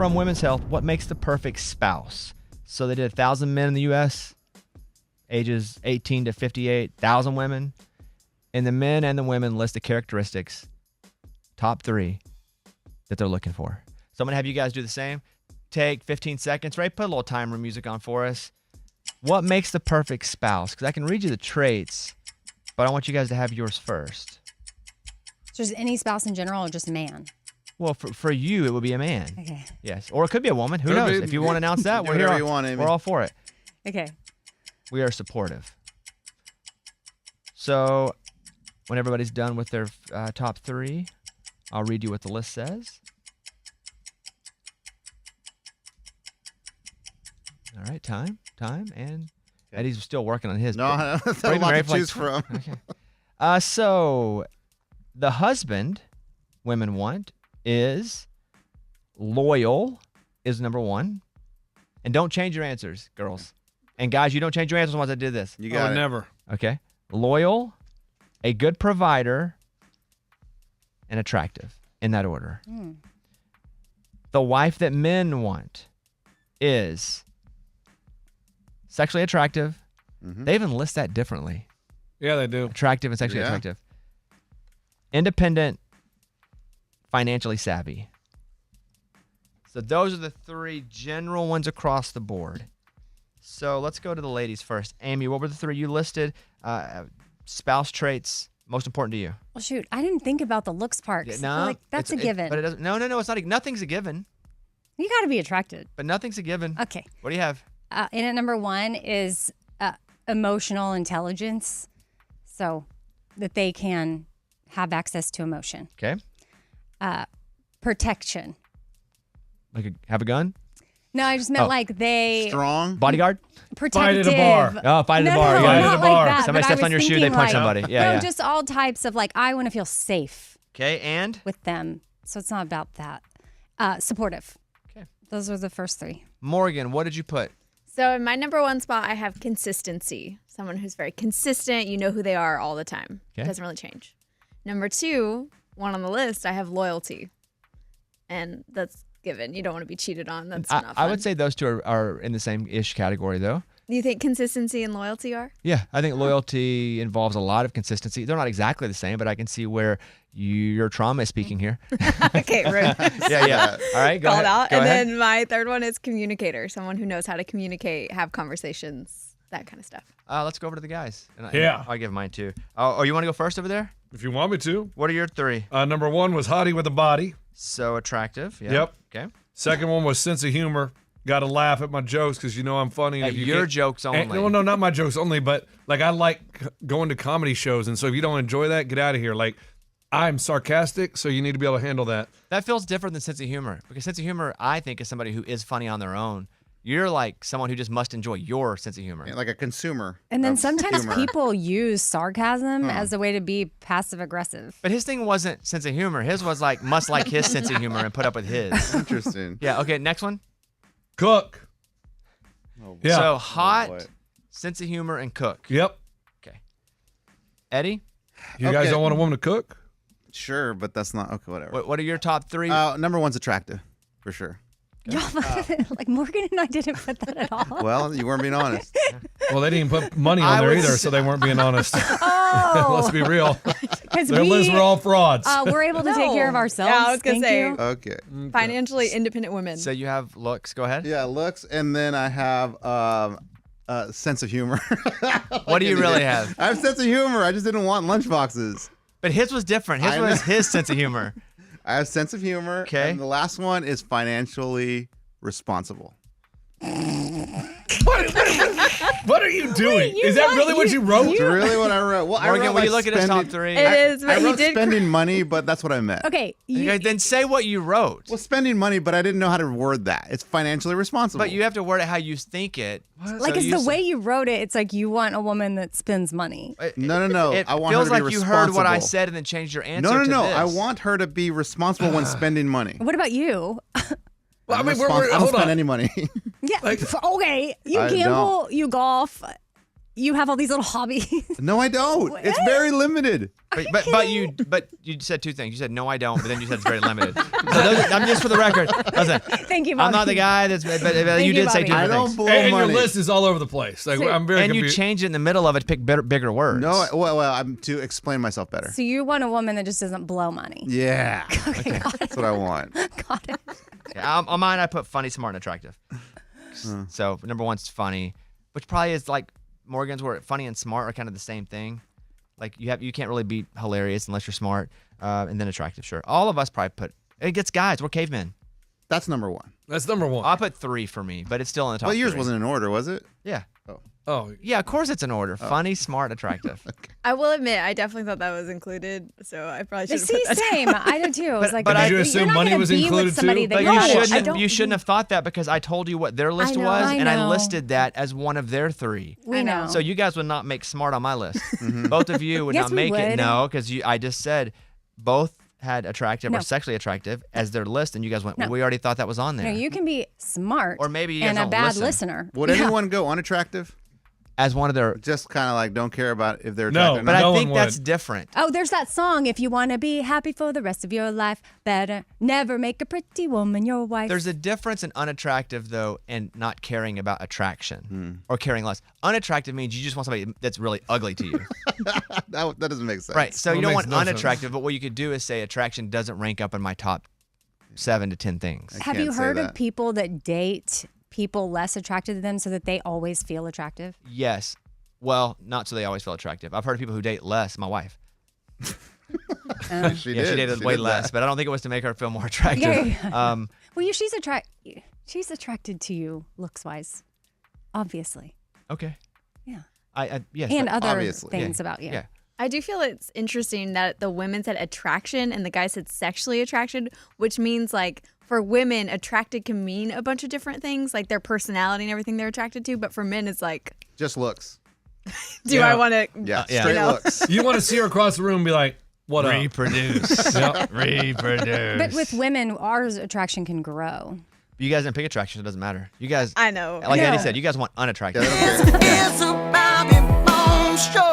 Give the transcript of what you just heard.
from Women's Health, what makes the perfect spouse? So they did 1,000 men in the U.S., ages 18 to 58, 1,000 women. And the men and the women list the characteristics, top 3, that they're looking for. So I'm going to have you guys do the same. Take 15 seconds, right? Put a little timer music on for us. What makes the perfect spouse? Because I can read you the traits, but I want you guys to have yours first. So just any spouse in general or just a man? Well, for you, it would be a man. Okay. Yes. Or it could be a woman. Who knows? If you want to announce that, we're here. We're all for it. Okay. We are supportive. So when everybody's done with their top 3, I'll read you what the list says. All right, time, and Eddie's still working on his. No, that's a lot to choose from. Okay. So the husband women want is loyal, is number 1. And don't change your answers, girls. And guys, you don't change your answers once I did this. You got it. Never. Okay. Loyal, a good provider, and attractive, in that order. The wife that men want is sexually attractive. They even list that differently. Yeah, they do. Attractive and sexually attractive. Independent, financially savvy. So those are the 3 general ones across the board. So let's go to the ladies first. Amy, what were the 3 you listed? Spouse traits most important to you. Well, shoot, I didn't think about the looks part. I feel like that's a given. But it doesn't. No, it's not. Nothing's a given. You got to be attracted. But nothing's a given. Okay. What do you have? And at number 1 is emotional intelligence, so that they can have access to emotion. Okay. Protection. Like have a gun? No, I just meant like they... Strong? Bodyguard? Protective. Fight at a bar. Oh, fight at a bar. No, Yeah. not like that. Somebody but steps I on your was shoe, they thinking punch like, somebody. Yeah, no, yeah. just all types of like, I want to feel safe. Okay, and? With them. So it's not about that. Supportive. Okay. Those are the first 3. Morgan, what did you put? So in my number 1 spot, I have consistency. Someone who's very consistent. You know who they are all the time. Okay. Doesn't really change. Number 2, one on the list, I have loyalty. And that's given. You don't want to be cheated on. That's not fun. I would say those 2 are in the same-ish category, though. Do you think consistency and loyalty are? Yeah, I think loyalty involves a lot of consistency. They're not exactly the same, but I can see where your trauma is speaking here. Okay, rude. Yeah. All right, go Called ahead. out. Go And ahead. then my 3rd one is communicator. Someone who knows how to communicate, have conversations, that kind of stuff. Let's go over to the guys. I'll give mine 2. Oh, you want to go first over there? If you want me to. What are your 3? Number 1 was hottie with a body. So attractive. Yeah. Yep. Okay. Second one was sense of humor. Got to laugh at my jokes because you know I'm funny. At your jokes only. No, not my jokes only, but like I like going to comedy shows, and so if you don't enjoy that, get out of here. Like I'm sarcastic, so you need to be able to handle that. That feels different than sense of humor, because sense of humor, I think, is somebody who is funny on their own. You're like someone who just must enjoy your sense of humor. Yeah, like a consumer. And then sometimes humor. people use sarcasm as a way to be passive aggressive. But his thing wasn't sense of humor. His was like, must like his sense of humor and put up with his. Interesting. Yeah, okay, next one. Cook. Oh, Yeah. So hot, boy. sense of humor, and cook. Yep. Okay. Eddie, You guys Okay. don't want a woman to cook? Sure, but that's not okay. Whatever. what are your top 3? Number 1's attractive, for sure. Y'all, like Morgan and I didn't put that at all. Well, you weren't being honest. Well, they didn't put money on there either, so they weren't being honest. Let's be real. Because Their lists were all frauds. we're able to take care of ourselves. Yeah, I was gonna Thank say. you. Okay. Financially independent women. So you have looks. Go ahead. Yeah, looks, and then I have sense of humor. What do you really have? I have sense of humor. I just didn't want lunchboxes. But his was different. His I was know. his sense of humor. I have sense of humor. Okay. And the last one is financially responsible. What are you doing? Is that really what you wrote? It's really what I wrote. Well, Morgan, I wrote will you like look at his top spending- 3? It is, but I you wrote did. spending money, but that's what I meant. Okay. Okay, then say what you wrote. Well, spending money, but I didn't know how to word that. It's financially responsible. But you have to word it how you think it. Like, So it's you the way you wrote it. It's like you want a woman that spends money. No. It I want feels her to like be you heard what I responsible. said and then changed your answer. No. to this. I want her to be responsible when spending money. What about you? Well, I mean, I don't hold spend on. any money. Yeah. Like- okay. You I gamble. You golf. you have all these little hobbies. No, I don't. It's very limited. But you said two things. You said no, I don't, but then you said it's very limited. So I'm just for the record. Listen, Thank you, Bobby. I'm not the guy that's. But you you, did say Bobby. two I different don't things. blow And your money. list is all over the place. Like, I'm very And you confused. change it in the middle of it to pick bigger words. No, well, I'm to explain myself better. So you want a woman that just doesn't blow money. Yeah, Okay, got it. that's what I want. Got it. Yeah, on mine, I put funny, smart, and attractive. So number one's funny, which probably is like Morgan's, where funny and smart are kind of the same thing. Like you can't really be hilarious unless you're smart, and then attractive. Sure, all of us probably put it gets guys. We're cavemen. That's number one. That's number one. I put 3 for me, but it's still in the top. Well, yours 3. wasn't in order, was it? Yeah, Oh, yeah. Of course, it's in order. Funny, smart, attractive. I will admit, I definitely thought that was included, so I probably should have See, put that. same. I did too. I was like, but Did you you're assume not money gonna was be included with somebody too? that But you're you not- I shouldn't. don't- You shouldn't have thought that because I told you what their list know, was, I and I know. listed that as one of their 3. We know. So you guys would not make smart on my list. Both of you would Yes, not we make it. would. No, because I just said both had attractive No. or sexually attractive as their list, and you guys went, No. well, we already thought that was on there. No, you can be smart, Or maybe you guys and a don't bad listen. listener. Would Yeah. anyone go unattractive? as one of their. Just kind of like don't care about if they're No, attractive. or But not? No I think one that's would. different. Oh, there's that song. If you want to be happy for the rest of your life, better never make a pretty woman your wife. There's a difference in unattractive, though, and not caring about attraction or caring less. Unattractive means you just want somebody that's really ugly to you. that doesn't make sense. Right. So Well, you don't makes want no sense. unattractive, but what you could do is say attraction doesn't rank up in my top 7 to 10 things. Have can't you say heard of that. people that date people less attracted to them so that they always feel attractive? Yes. Well, not so they always feel attractive. I've heard of people who date less. My wife. She Yeah, she dated way did less, that. but I don't think it was to make her feel more attractive. Yeah. Well, she's attracted to you looks wise, obviously. Okay. Yeah. Yes. And but- other obviously. things Yeah. about you. Yeah. I do feel it's interesting that the women said attraction and the guy said sexually attracted, which means like for women, attracted can mean a bunch of different things, like their personality and everything they're attracted to. But for men, it's like, Just looks. do Yeah. I want to? Yeah, yeah. straight You know. looks. You want to see her across the room and be like, what up? Reproduce. Yep. Reproduce. But with women, our attraction can grow. You guys didn't pick attraction, so it doesn't matter. You guys, I know. like Eddie Yeah. said, you guys want unattractive. Yeah, they don't care. It's a Bobby Bones show.